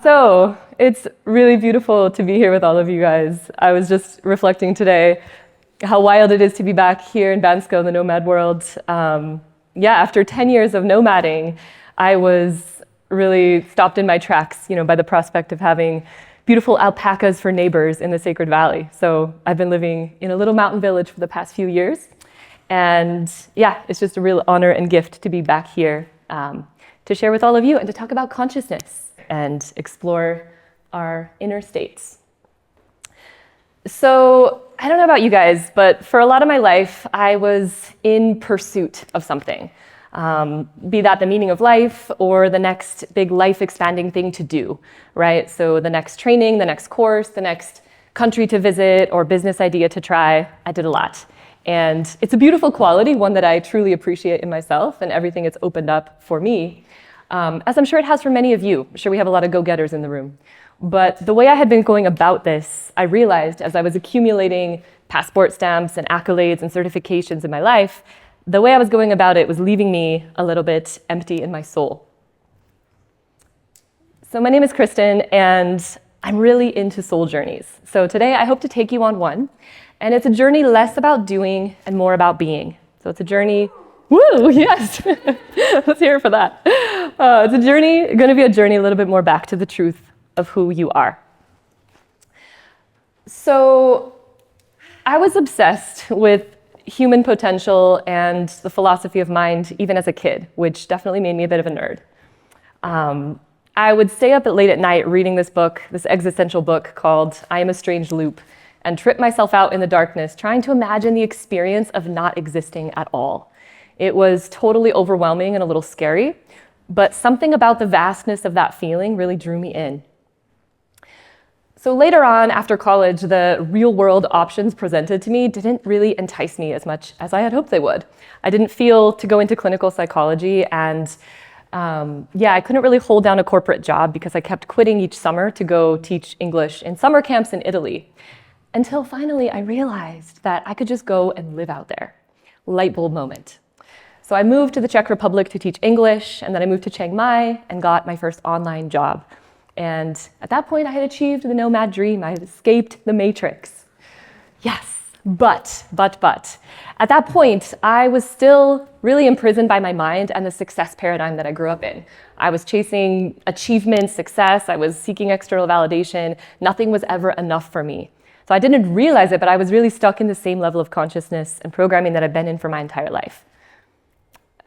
So it's really beautiful to be here with all of you guys. I was just reflecting today how wild it is to be back here in Bansko, the nomad world. After 10 years of nomading, I was really stopped in my tracks, by the prospect of having beautiful alpacas for neighbors in the Sacred Valley. So I've been living in a little mountain village for the past few years. And it's just a real honor and gift to be back here to share with all of you and to talk about consciousness and explore our inner states. So I don't know about you guys, but for a lot of my life, I was in pursuit of something, be that the meaning of life or the next big life-expanding thing to do, right? So the next training, the next course, the next country to visit or business idea to try. I did a lot. And it's a beautiful quality, one that I truly appreciate in myself and everything it's opened up for me. As I'm sure it has for many of you. I'm sure we have a lot of go-getters in the room. But the way I had been going about this, I realized as I was accumulating passport stamps and accolades and certifications in my life, the way I was going about it was leaving me a little bit empty in my soul. So my name is Kristen, and I'm really into soul journeys. So today I hope to take you on one. And it's a journey less about doing and more about being. So it's a journey. Woo, yes. Let's hear it for that. It's going to be a journey a little bit more back to the truth of who you are. So I was obsessed with human potential and the philosophy of mind even as a kid, which definitely made me a bit of a nerd. I would stay up late at night reading this book, this existential book called I Am a Strange Loop, and trip myself out in the darkness trying to imagine the experience of not existing at all. It was totally overwhelming and a little scary, but something about the vastness of that feeling really drew me in. So later on, after college, the real-world options presented to me didn't really entice me as much as I had hoped they would. I didn't feel to go into clinical psychology, and I couldn't really hold down a corporate job because I kept quitting each summer to go teach English in summer camps in Italy. Until finally I realized that I could just go and live out there. Light bulb moment. So I moved to the Czech Republic to teach English, and then I moved to Chiang Mai and got my first online job. And at that point, I had achieved the nomad dream. I had escaped the matrix. Yes, but. At that point, I was still really imprisoned by my mind and the success paradigm that I grew up in. I was chasing achievement, success. I was seeking external validation. Nothing was ever enough for me. So I didn't realize it, but I was really stuck in the same level of consciousness and programming that I've been in for my entire life.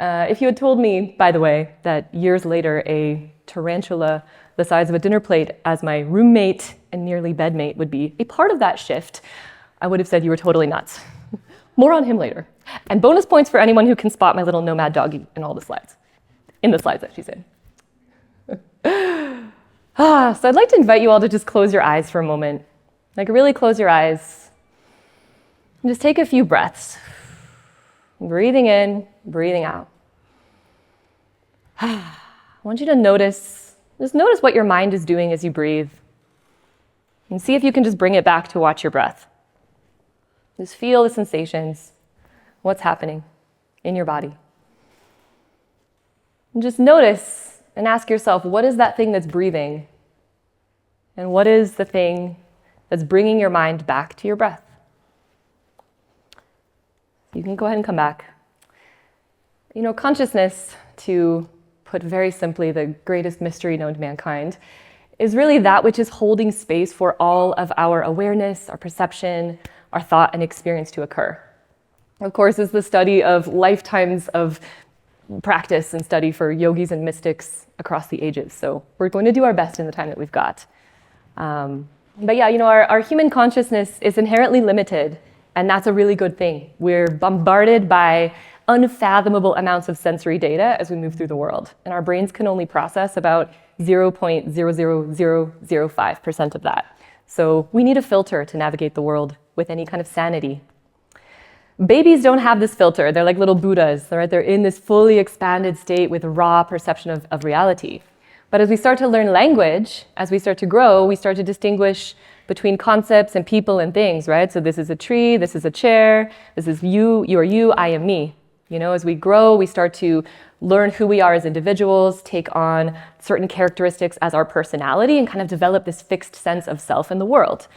If you had told me, by the way, that years later a tarantula the size of a dinner plate as my roommate and nearly bedmate would be a part of that shift, I would have said you were totally nuts. More on him later. And bonus points for anyone who can spot my little nomad doggy in all the slides. In the slides that she's in. So I'd like to invite you all to just close your eyes for a moment. Like really close your eyes. And just take a few breaths. Breathing in, breathing out. I want you to just notice what your mind is doing as you breathe. And see if you can just bring it back to watch your breath. Just feel the sensations, what's happening in your body. And just notice and ask yourself, what is that thing that's breathing? And what is the thing that's bringing your mind back to your breath? You can go ahead and come back. Consciousness, to put very simply the greatest mystery known to mankind, is really that which is holding space for all of our awareness, our perception, our thought and experience to occur. Of course, it's the study of lifetimes of practice and study for yogis and mystics across the ages. So we're going to do our best in the time that we've got. Our human consciousness is inherently limited, and that's a really good thing. We're bombarded by unfathomable amounts of sensory data as we move through the world. And our brains can only process about 0.00005% of that. So we need a filter to navigate the world with any kind of sanity. Babies don't have this filter. They're like little Buddhas, right? They're in this fully expanded state with raw perception of reality. But as we start to learn language, as we start to grow, we start to distinguish between concepts and people and things, right? So this is a tree, this is a chair, this is you are you, I am me. As we grow, we start to learn who we are as individuals, take on certain characteristics as our personality, and kind of develop this fixed sense of self in the world.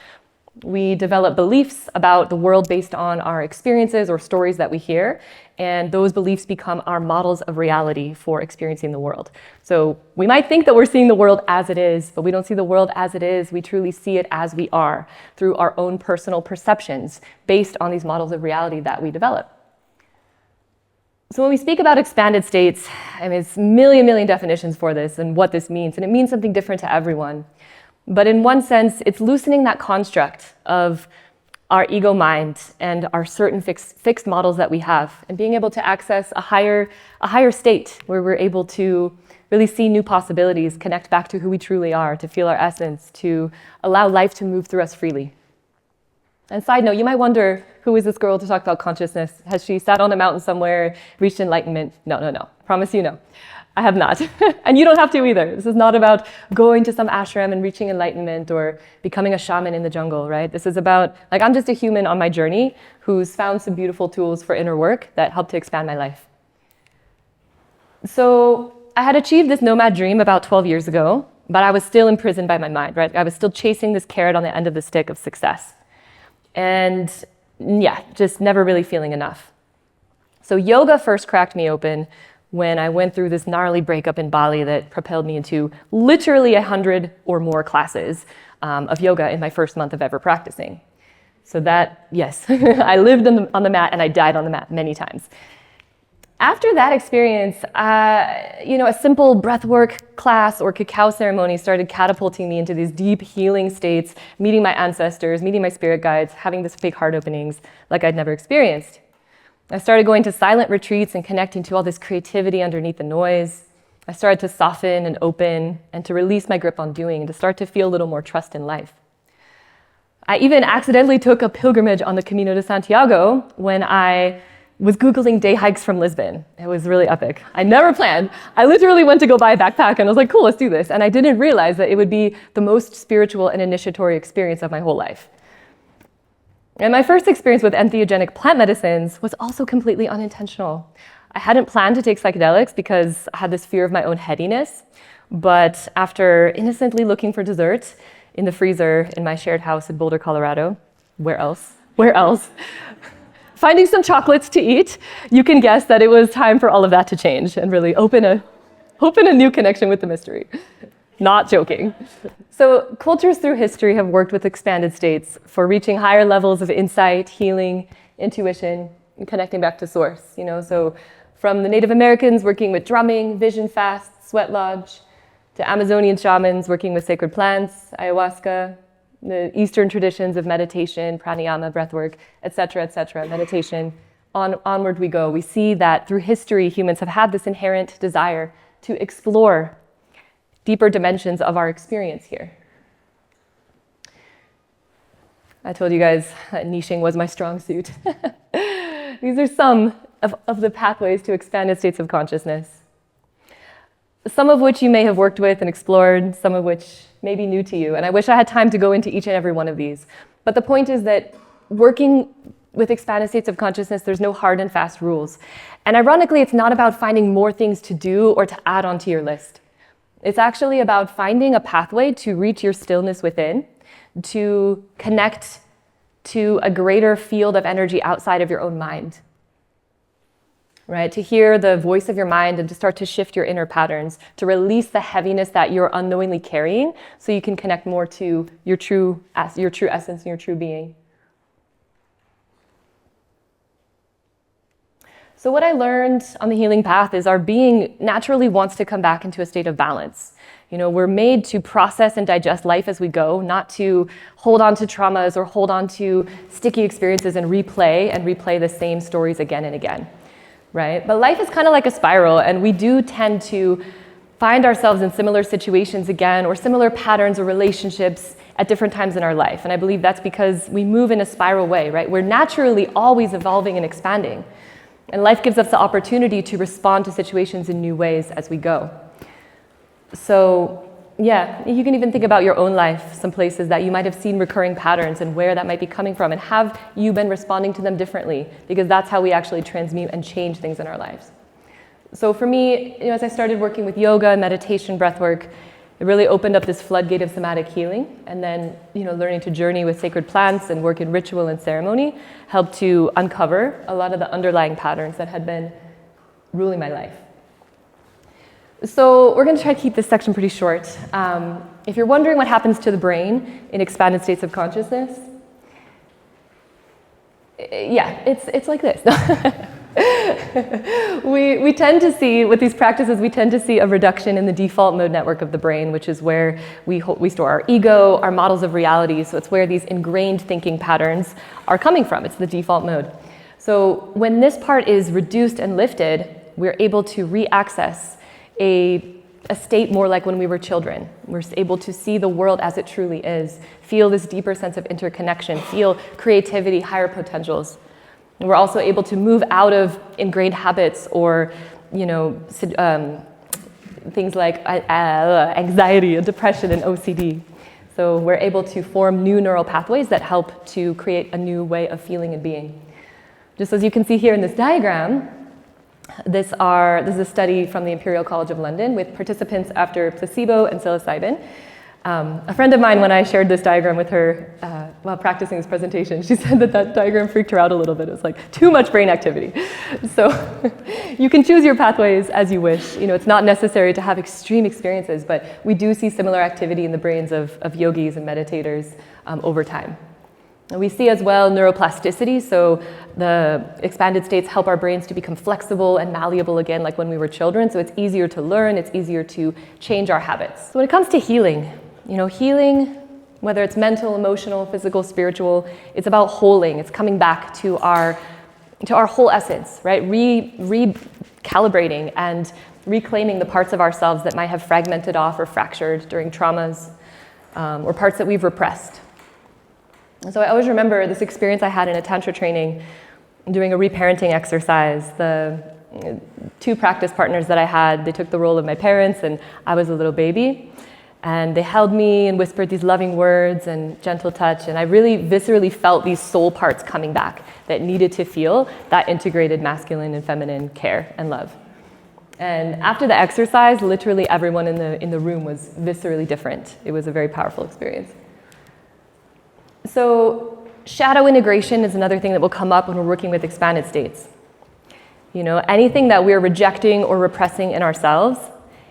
We develop beliefs about the world based on our experiences or stories that we hear, and those beliefs become our models of reality for experiencing the world. So we might think that we're seeing the world as it is, but we don't see the world as it is. We truly see it as we are through our own personal perceptions based on these models of reality that we develop. So when we speak about expanded states, it's a million definitions for this and what this means, and it means something different to everyone. But in one sense, it's loosening that construct of our ego mind and our certain fixed models that we have, and being able to access a higher state where we're able to really see new possibilities, connect back to who we truly are, to feel our essence, to allow life to move through us freely. And side note, you might wonder, who is this girl to talk about consciousness? Has she sat on a mountain somewhere, reached enlightenment? No. Promise you no. I have not. And you don't have to either. This is not about going to some ashram and reaching enlightenment or becoming a shaman in the jungle, right? This is about, I'm just a human on my journey who's found some beautiful tools for inner work that help to expand my life. So I had achieved this nomad dream about 12 years ago, but I was still imprisoned by my mind, right? I was still chasing this carrot on the end of the stick of success. And just never really feeling enough. So yoga first cracked me open when I went through this gnarly breakup in Bali that propelled me into literally 100 or more classes of yoga in my first month of ever practicing. So that, yes, I lived on the mat and I died on the mat many times. After that experience, a simple breathwork class or cacao ceremony started catapulting me into these deep healing states, meeting my ancestors, meeting my spirit guides, having this fake heart openings like I'd never experienced. I started going to silent retreats and connecting to all this creativity underneath the noise. I started to soften and open and to release my grip on doing and to start to feel a little more trust in life. I even accidentally took a pilgrimage on the Camino de Santiago when I was Googling day hikes from Lisbon. It was really epic. I never planned. I literally went to go buy a backpack and I was like, cool, let's do this. And I didn't realize that it would be the most spiritual and initiatory experience of my whole life. And my first experience with entheogenic plant medicines was also completely unintentional. I hadn't planned to take psychedelics because I had this fear of my own headiness. But after innocently looking for dessert in the freezer in my shared house in Boulder, Colorado, where else? Finding some chocolates to eat, you can guess that it was time for all of that to change and really open a new connection with the mystery. Not joking. So cultures through history have worked with expanded states for reaching higher levels of insight, healing, intuition, and connecting back to source. So from the Native Americans working with drumming, vision fasts, sweat lodge, to Amazonian shamans working with sacred plants, ayahuasca, the Eastern traditions of meditation, pranayama, breathwork, et cetera, meditation. Onward we go. We see that through history, humans have had this inherent desire to explore deeper dimensions of our experience here. I told you guys that niching was my strong suit. These are some of the pathways to expanded states of consciousness. Some of which you may have worked with and explored, some of which may be new to you. And I wish I had time to go into each and every one of these. But the point is that working with expanded states of consciousness, there's no hard and fast rules. And ironically, it's not about finding more things to do or to add onto your list. It's actually about finding a pathway to reach your stillness within, to connect to a greater field of energy outside of your own mind. Right? To hear the voice of your mind and to start to shift your inner patterns, to release the heaviness that you're unknowingly carrying so you can connect more to your true essence and your true being. So what I learned on the healing path is our being naturally wants to come back into a state of balance. We're made to process and digest life as we go, not to hold on to traumas or hold on to sticky experiences and replay the same stories again and again. Right? But life is kind of like a spiral, and we do tend to find ourselves in similar situations again, or similar patterns or relationships at different times in our life. And I believe that's because we move in a spiral way, right? We're naturally always evolving and expanding. And life gives us the opportunity to respond to situations in new ways as we go. So Yeah, you can even think about your own life, some places that you might have seen recurring patterns and where that might be coming from, and have you been responding to them differently? Because that's how we actually transmute and change things in our lives. So for me, as I started working with yoga, meditation, breathwork, it really opened up this floodgate of somatic healing. And then, learning to journey with sacred plants and work in ritual and ceremony helped to uncover a lot of the underlying patterns that had been ruling my life. So we're going to try to keep this section pretty short. If you're wondering what happens to the brain in expanded states of consciousness, yeah, it's like this. We tend to see, with these practices, we tend to see a reduction in the default mode network of the brain, which is where we store our ego, our models of reality. So it's where these ingrained thinking patterns are coming from. It's the default mode. So when this part is reduced and lifted, we're able to re-access a state more like when we were children. We're able to see the world as it truly is, feel this deeper sense of interconnection, feel creativity, higher potentials. And we're also able to move out of ingrained habits or, things like anxiety and depression and OCD. So we're able to form new neural pathways that help to create a new way of feeling and being. Just as you can see here in this diagram, this is a study from the Imperial College of London with participants after placebo and psilocybin. A friend of mine, when I shared this diagram with her while practicing this presentation, she said that diagram freaked her out a little bit. It was like too much brain activity. So you can choose your pathways as you wish. It's not necessary to have extreme experiences, but we do see similar activity in the brains of yogis and meditators over time. And we see as well neuroplasticity, so the expanded states help our brains to become flexible and malleable again, like when we were children, so it's easier to learn, it's easier to change our habits. So when it comes to healing, healing, whether it's mental, emotional, physical, spiritual, it's about wholing, it's coming back to our whole essence, right? Recalibrating and reclaiming the parts of ourselves that might have fragmented off or fractured during traumas, or parts that we've repressed. So I always remember this experience I had in a Tantra training doing a reparenting exercise. The two practice partners that I had, they took the role of my parents and I was a little baby. And they held me and whispered these loving words and gentle touch. And I really viscerally felt these soul parts coming back that needed to feel that integrated masculine and feminine care and love. And after the exercise, literally everyone in the room was viscerally different. It was a very powerful experience. So shadow integration is another thing that will come up when we're working with expanded states. Anything that we're rejecting or repressing in ourselves,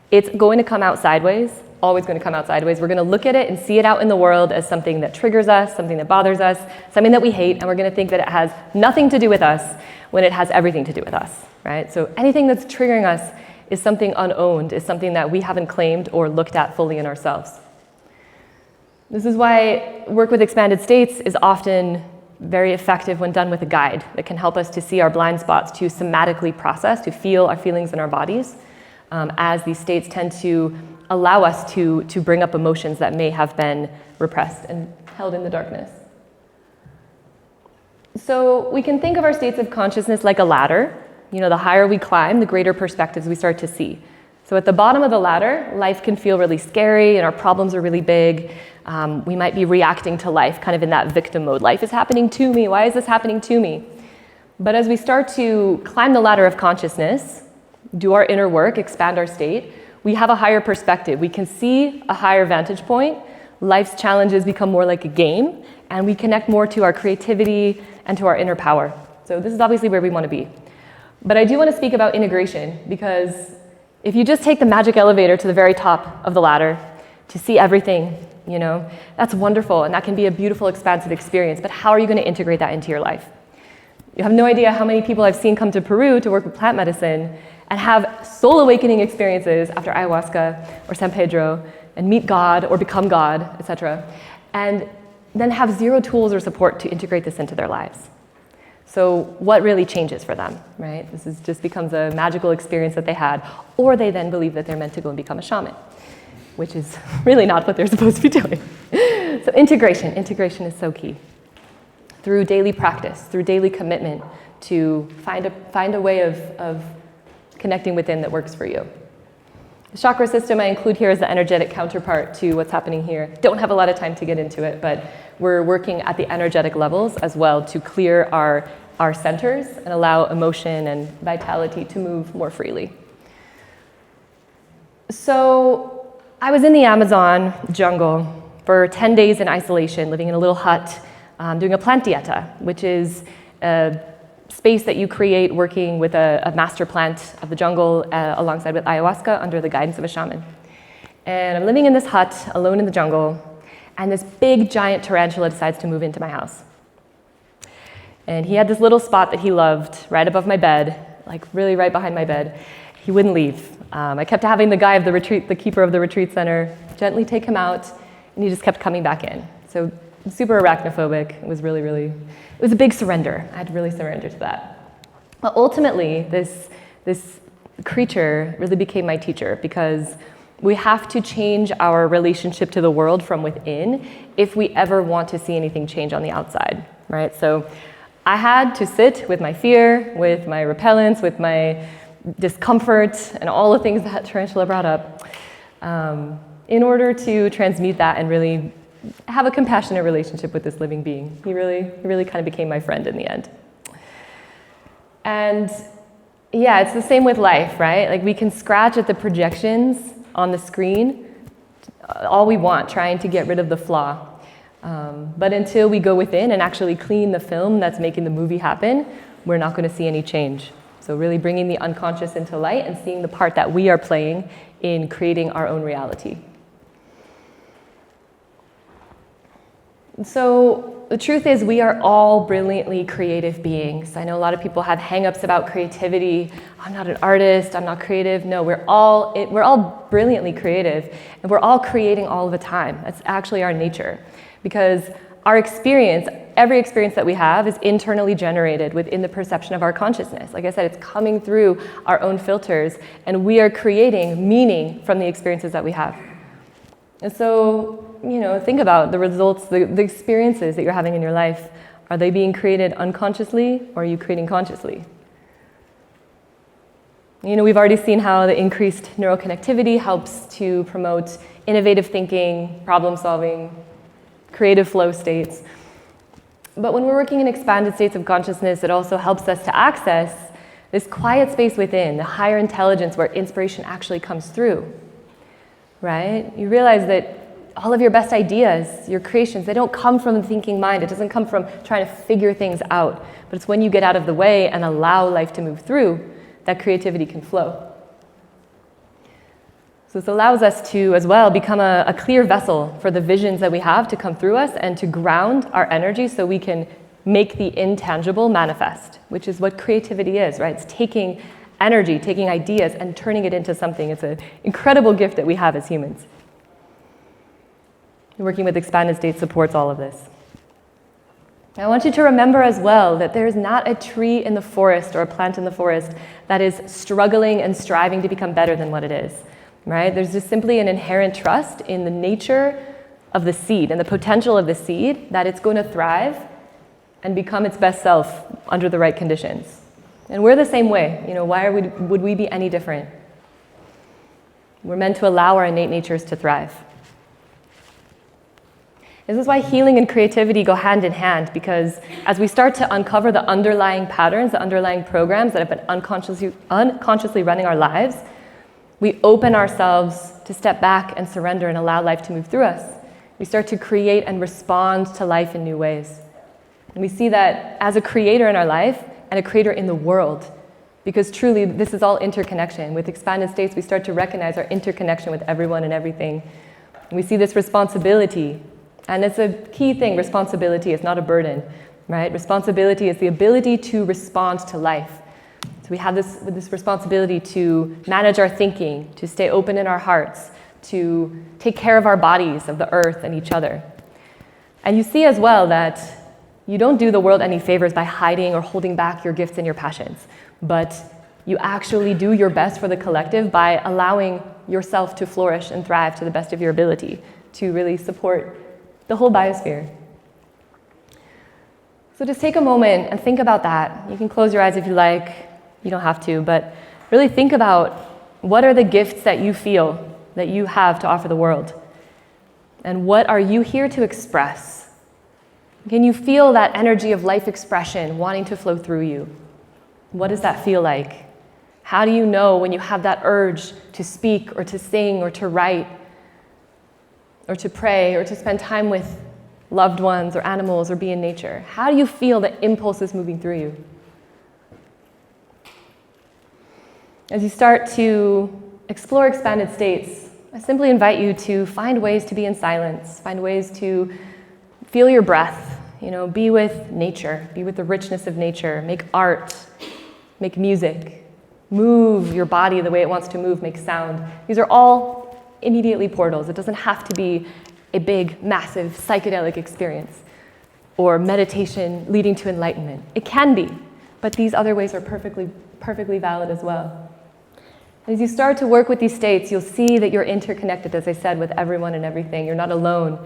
it's going to come out sideways, always going to come out sideways. We're going to look at it and see it out in the world as something that triggers us, something that bothers us, something that we hate, and we're going to think that it has nothing to do with us when it has everything to do with us, right? So anything that's triggering us is something unowned, is something that we haven't claimed or looked at fully in ourselves. This is why work with expanded states is often very effective when done with a guide that can help us to see our blind spots, to somatically process, to feel our feelings in our bodies, as these states tend to allow us to bring up emotions that may have been repressed and held in the darkness. So we can think of our states of consciousness like a ladder. The higher we climb, the greater perspectives we start to see. So at the bottom of the ladder, life can feel really scary and our problems are really big. We might be reacting to life kind of in that victim mode. Life is happening to me. Why is this happening to me? But as we start to climb the ladder of consciousness, do our inner work, expand our state, we have a higher perspective. We can see a higher vantage point. Life's challenges become more like a game, and we connect more to our creativity and to our inner power. So this is obviously where we want to be. But I do want to speak about integration, because if you just take the magic elevator to the very top of the ladder to see everything, that's wonderful, and that can be a beautiful, expansive experience, but how are you going to integrate that into your life? You have no idea how many people I've seen come to Peru to work with plant medicine and have soul awakening experiences after ayahuasca or San Pedro and meet God or become God, etc., and then have zero tools or support to integrate this into their lives. So what really changes for them, right? This just becomes a magical experience that they had, or they then believe that they're meant to go and become a shaman, which is really not what they're supposed to be doing. So integration is so key. Through daily practice, through daily commitment to find a way of connecting within that works for you. The chakra system I include here as the energetic counterpart to what's happening here. Don't have a lot of time to get into it, but we're working at the energetic levels as well to clear our centers and allow emotion and vitality to move more freely. So I was in the Amazon jungle for 10 days in isolation, living in a little hut, doing a plant dieta, which is a space that you create working with a master plant of the jungle alongside with ayahuasca under the guidance of a shaman. And I'm living in this hut alone in the jungle, and this big giant tarantula decides to move into my house. And he had this little spot that he loved right above my bed, like really right behind my bed. He wouldn't leave. I kept having the guy of the retreat, the keeper of the retreat center, gently take him out, and he just kept coming back in. So super arachnophobic. It was it was a big surrender. I had to really surrender to that. But ultimately, this creature really became my teacher, because we have to change our relationship to the world from within if we ever want to see anything change on the outside, right? So I had to sit with my fear, with my repellence, with my discomfort, and all the things that tarantula brought up in order to transmute that and really have a compassionate relationship with this living being. He really kind of became my friend in the end. And yeah, it's the same with life, right? Like we can scratch at the projections on the screen all we want, trying to get rid of the flaw. But until we go within and actually clean the film that's making the movie happen, we're not going to see any change. So really bringing the unconscious into light and seeing the part that we are playing in creating our own reality. So the truth is, we are all brilliantly creative beings. I know a lot of people have hang-ups about creativity. I'm not an artist, I'm not creative. No, we're all brilliantly creative, and we're all creating all the time. That's actually our nature, because our experience, every experience that we have, is internally generated within the perception of our consciousness. Like I said, it's coming through our own filters, and we are creating meaning from the experiences that we have. And so, think about the results, the experiences that you're having in your life. Are they being created unconsciously, or are you creating consciously? We've already seen how the increased neural connectivity helps to promote innovative thinking, problem solving, creative flow states. But when we're working in expanded states of consciousness, it also helps us to access this quiet space within, the higher intelligence where inspiration actually comes through, right? You realize that all of your best ideas, your creations, they don't come from the thinking mind. It doesn't come from trying to figure things out. But it's when you get out of the way and allow life to move through that creativity can flow. So this allows us to, as well, become a clear vessel for the visions that we have to come through us and to ground our energy so we can make the intangible manifest, which is what creativity is, right? It's taking energy, taking ideas, and turning it into something. It's an incredible gift that we have as humans. Working with expanded state supports all of this. I want you to remember as well that there is not a tree in the forest or a plant in the forest that is struggling and striving to become better than what it is, right? There's just simply an inherent trust in the nature of the seed and the potential of the seed that it's going to thrive and become its best self under the right conditions. And we're the same way. Why would we be any different? We're meant to allow our innate natures to thrive. This is why healing and creativity go hand in hand, because as we start to uncover the underlying patterns, the underlying programs that have been unconsciously running our lives, we open ourselves to step back and surrender and allow life to move through us. We start to create and respond to life in new ways. And we see that as a creator in our life and a creator in the world, because truly this is all interconnection. With expanded states, we start to recognize our interconnection with everyone and everything. And we see this responsibility. And it's a key thing. Responsibility is not a burden, right? Responsibility is the ability to respond to life. So we have this responsibility to manage our thinking, to stay open in our hearts, to take care of our bodies, of the earth and each other. And you see as well that you don't do the world any favors by hiding or holding back your gifts and your passions, but you actually do your best for the collective by allowing yourself to flourish and thrive to the best of your ability, to really support the whole biosphere. So just take a moment and think about that. You can close your eyes if you like. You don't have to, but really think about What are the gifts that you feel that you have to offer the world? And what are you here to express? Can you feel that energy of life expression wanting to flow through you? What does that feel like? How do you know when you have that urge to speak or to sing or to write or to pray or to spend time with loved ones or animals or be in nature? How do you feel the impulses moving through you? As you start to explore expanded states, I simply invite you to find ways to be in silence, find ways to feel your breath, be with nature, be with the richness of nature, make art, make music, move your body the way it wants to move, make sound. These are all immediately portals. It doesn't have to be a big, massive psychedelic experience or meditation leading to enlightenment. It can be, but these other ways are perfectly valid as well. As you start to work with these states, you'll see that you're interconnected, as I said, with everyone and everything. You're not alone.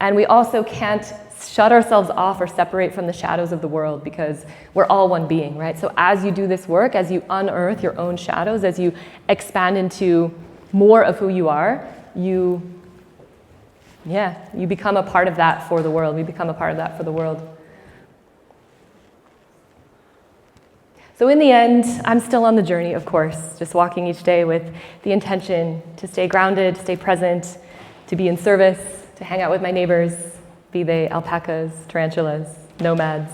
And we also can't shut ourselves off or separate from the shadows of the world because we're all one being, right? So as you do this work, as you unearth your own shadows, as you expand into more of who you are, you become a part of that for the world. We become a part of that for the world. So in the end, I'm still on the journey, of course, just walking each day with the intention to stay grounded, to stay present, to be in service, to hang out with my neighbors, be they alpacas, tarantulas, nomads,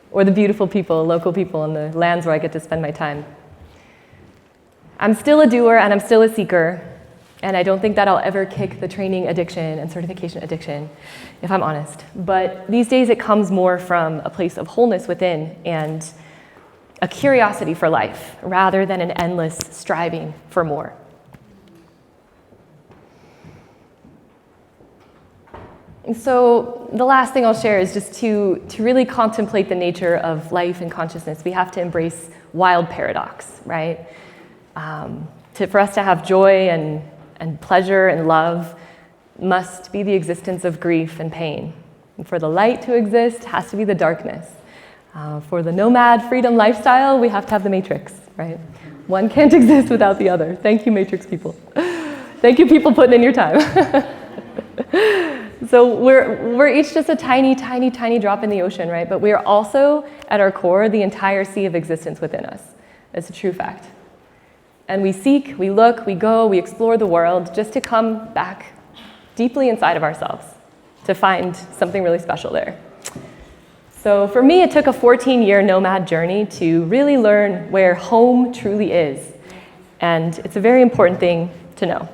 or the beautiful people, local people in the lands where I get to spend my time. I'm still a doer and I'm still a seeker, and I don't think that I'll ever kick the training addiction and certification addiction, if I'm honest. But these days it comes more from a place of wholeness within and a curiosity for life rather than an endless striving for more. And so the last thing I'll share is just to really contemplate the nature of life and consciousness. We have to embrace wild paradox, right? For us to have joy and pleasure and love must be the existence of grief and pain. And for the light to exist, has to be the darkness. For the nomad freedom lifestyle, we have to have the matrix, right? One can't exist without the other. Thank you, matrix people. Thank you, people putting in your time. So we're each just a tiny, tiny, tiny drop in the ocean, right? But we are also, at our core, the entire sea of existence within us. It's a true fact. And we seek, we look, we go, we explore the world just to come back deeply inside of ourselves to find something really special there. So for me, it took a 14-year nomad journey to really learn where home truly is. And it's a very important thing to know.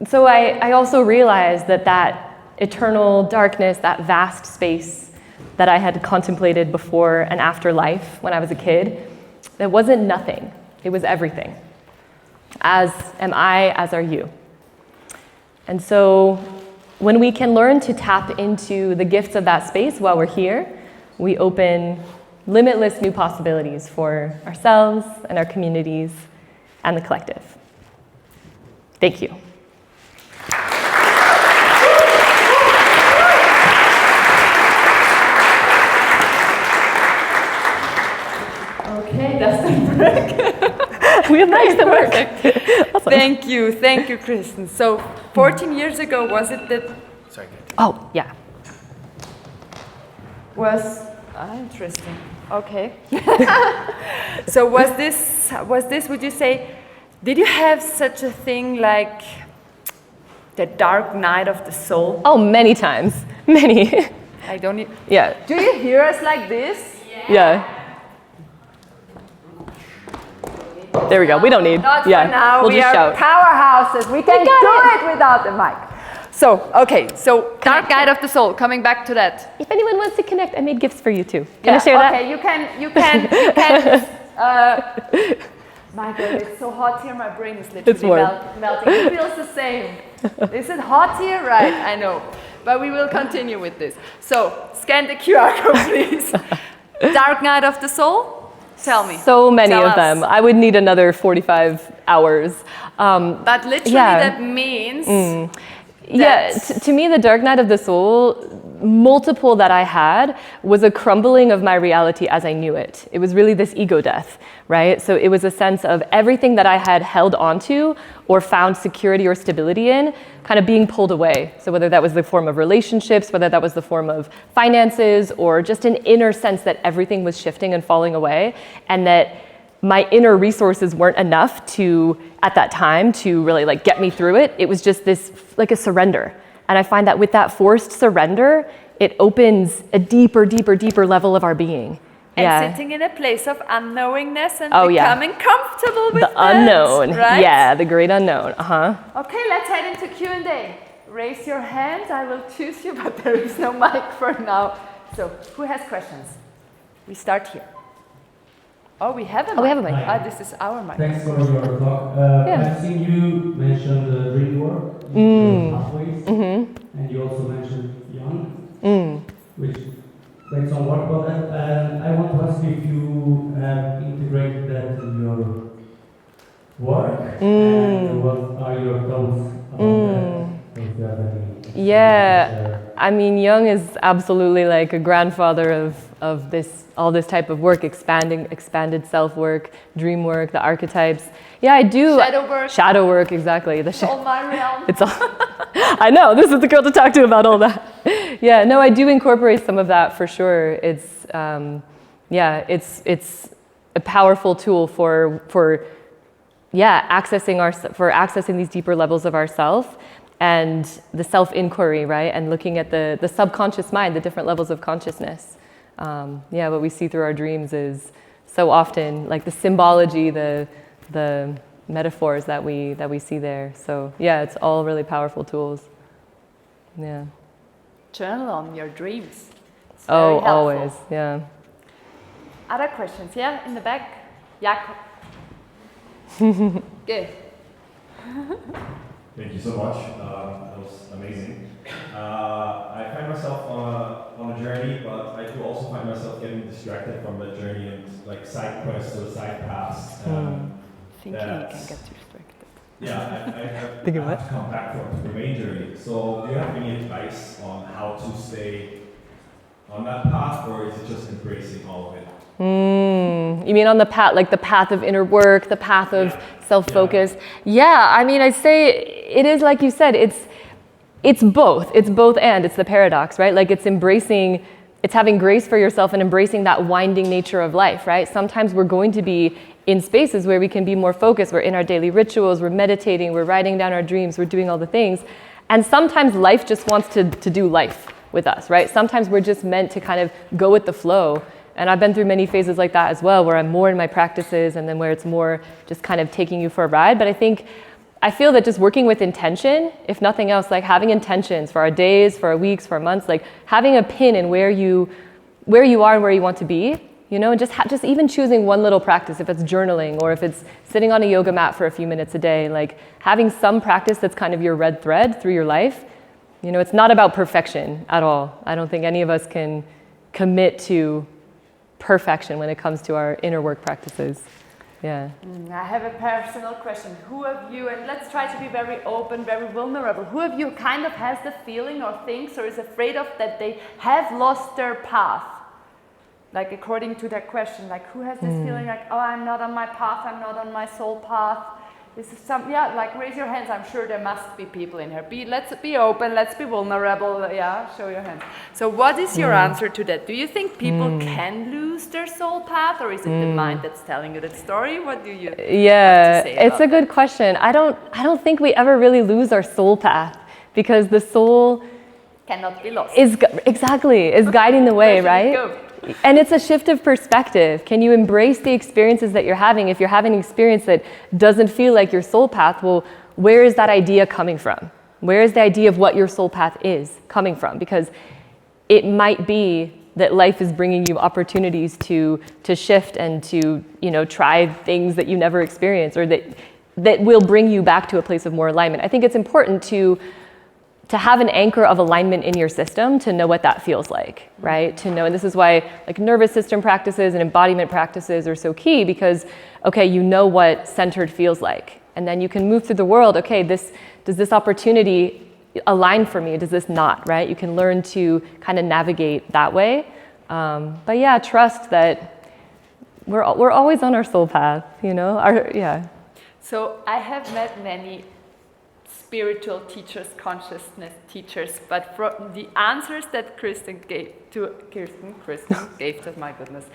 So I also realized that eternal darkness, that vast space that I had contemplated before and after life when I was a kid, that wasn't nothing. It was everything. As am I, as are you. And so when we can learn to tap into the gifts of that space while we're here, we open limitless new possibilities for ourselves and our communities and the collective. Thank you. Okay, that's the break. We have nice to work. Awesome. Thank you, Kristen. So 14 years ago, was it that? Sorry. Oh, yeah. Interesting. Okay. So was this, would you say, did you have such a thing like the dark night of the soul? Oh, many times. Many. I don't need. Yeah. Do you hear us like this? Yeah. There we go. We don't need. Not for now. We'll we just are shout. powerhouses. We can do it without the mic. So, okay. So, dark night of the soul. Coming back to that. If anyone wants to connect, I made gifts for you too. Can I share that? Okay, you can. My God, it's so hot here. My brain is literally melting. It feels the same. Is it hot here? Right, I know. But we will continue with this. So, scan the QR code, please. Dark night of the soul. Tell me. So many of them. I would need another 45 hours. But literally that means... to me, the dark night of the soul, multiple that I had was a crumbling of my reality as I knew it. It was really this ego death, right? So it was a sense of everything that I had held onto or found security or stability in kind of being pulled away. So whether that was the form of relationships, whether that was the form of finances, or just an inner sense that everything was shifting and falling away, and that my inner resources weren't enough to, at that time, to really like get me through it. It was just this, like a surrender. And I find that with that forced surrender, it opens a deeper, deeper, deeper level of our being. And sitting in a place of unknowingness and becoming comfortable with the unknown, right? Yeah, the great unknown. Okay, let's head into Q&A. Raise your hand, I will choose you, but there is no mic for now. So, who has questions? We start here. Oh, we have a mic. We have a mic. Ah, this is our mic. Thanks for your talk. I've seen you mention the dream work, pathways, and you also mentioned young, which makes some work about that. And I want to ask you if you have integrated that in your work, and what are your thoughts about that? If you have any I mean, Jung is absolutely like a grandfather of this, all this type of work, expanded self work, dream work, the archetypes. Yeah, I do. Shadow work, exactly. It's all my realm. It's all. I know, this is the girl to talk to about all that. Yeah, no, I do incorporate some of that for sure. It's, it's a powerful tool for accessing these deeper levels of ourself. And the self-inquiry, right? And looking at the subconscious mind, the different levels of consciousness. What we see through our dreams is so often like the symbology, the metaphors that we see there. So yeah, it's all really powerful tools. Yeah. Journal on your dreams. It's Oh, very helpful. always, yeah. Other questions? Yeah, in the back. Jakob. Good. Thank you so much. That was amazing. I find myself on a journey, but I do also find myself getting distracted from that journey and like side quests or side paths. Thinking you can get distracted. Yeah, I have to come back from the main journey. So do you have any advice on how to stay on that path, or is it just embracing all of it? You mean on the path, like the path of inner work, the path of self-focus? Yeah, I mean, I say it is like you said, it's both. It's both and. It's the paradox, right? Like it's having grace for yourself and embracing that winding nature of life, right? Sometimes we're going to be in spaces where we can be more focused. We're in our daily rituals, we're meditating, we're writing down our dreams, we're doing all the things. And sometimes life just wants to do life with us, right? Sometimes we're just meant to kind of go with the flow. And I've been through many phases like that as well, where I'm more in my practices and then where it's more just kind of taking you for a ride. But I feel that just working with intention, if nothing else, like having intentions for our days, for our weeks, for our months, like having a pin in where you are and where you want to be, you know, and just even choosing one little practice, if it's journaling or if it's sitting on a yoga mat for a few minutes a day, like having some practice that's kind of your red thread through your life. You know, it's not about perfection at all. I don't think any of us can commit to perfection when it comes to our inner work practices. Yeah. I have a personal question. Who of you, and let's try to be very open, very vulnerable, who of you kind of has the feeling or thinks or is afraid of that they have lost their path? Like according to that question, like who has this feeling like, oh, I'm not on my path, I'm not on my soul path? This is like raise your hands. I'm sure there must be people in here. Let's be open, let's be vulnerable. Yeah, show your hands. So what is your answer to that? Do you think people can lose their soul path, or is it the mind that's telling you that story? What do you have to say it's a good question. I don't think we ever really lose our soul path, because the soul cannot be lost. Is guiding the way, right? And it's a shift of perspective. Can you embrace the experiences that you're having? If you're having an experience that doesn't feel like your soul path, well, where is that idea coming from? Where is the idea of what your soul path is coming from? Because it might be that life is bringing you opportunities to shift and to, you know, try things that you never experienced, or that will bring you back to a place of more alignment. I think it's important to have an anchor of alignment in your system, to know what that feels like, right? To know, and this is why like nervous system practices and embodiment practices are so key, because, okay, you know what centered feels like. And then you can move through the world, okay, does this opportunity align for me? Does this not, right? You can learn to kind of navigate that way. But yeah, trust that we're always on our soul path, you know? So I have met many spiritual teachers, consciousness teachers, but from the answers that Kristen gave to my goodness,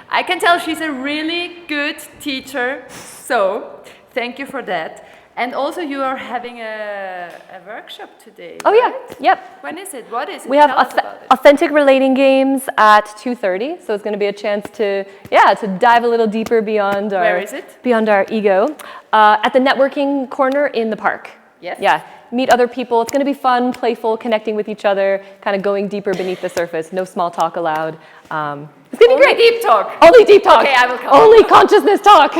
I can tell she's a really good teacher. So thank you for that. And also you are having a workshop today. Oh right? yeah, yep. When is it? What is it? We have Tell us about it. authentic relating games at 2:30, so it's going to be a chance to dive a little deeper beyond our Where is it? Beyond our ego, at the networking corner in the park. Yes. Yeah, meet other people. It's going to be fun, playful, connecting with each other, kind of going deeper beneath the surface. No small talk allowed. It's going to be Only great. deep talk. Only deep talk. Okay, I will come. Only consciousness talk.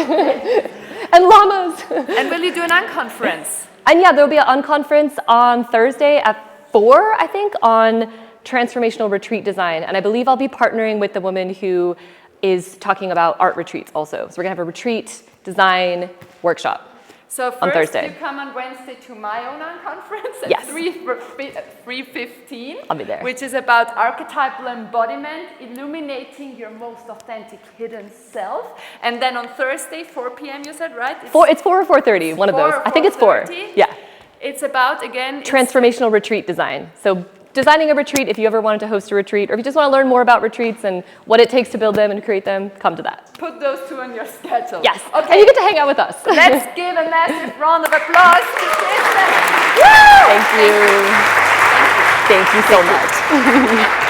And llamas. And will you do an unconference? And yeah, there'll be an unconference on Thursday at 4, I think, on transformational retreat design. And I believe I'll be partnering with the woman who is talking about art retreats also. So we're gonna have a retreat design workshop. So on first Thursday. you come on Wednesday to my own conference at Yes. 3:15. I'll be there. Which is about archetypal embodiment, illuminating your most authentic hidden self. And then on Thursday, 4 p.m. you said, right? It's 4 or 4:30, one of 4 those. or I think it's 4. 4:30? Yeah. It's about, again, Transformational retreat design. So designing a retreat, if you ever wanted to host a retreat, or if you just want to learn more about retreats and what it takes to build them and create them, come to that. put those two on your schedule. Yes. Okay. And you get to hang out with us. Let's give a massive round of applause to Kristen. Thank you. Thank you so much.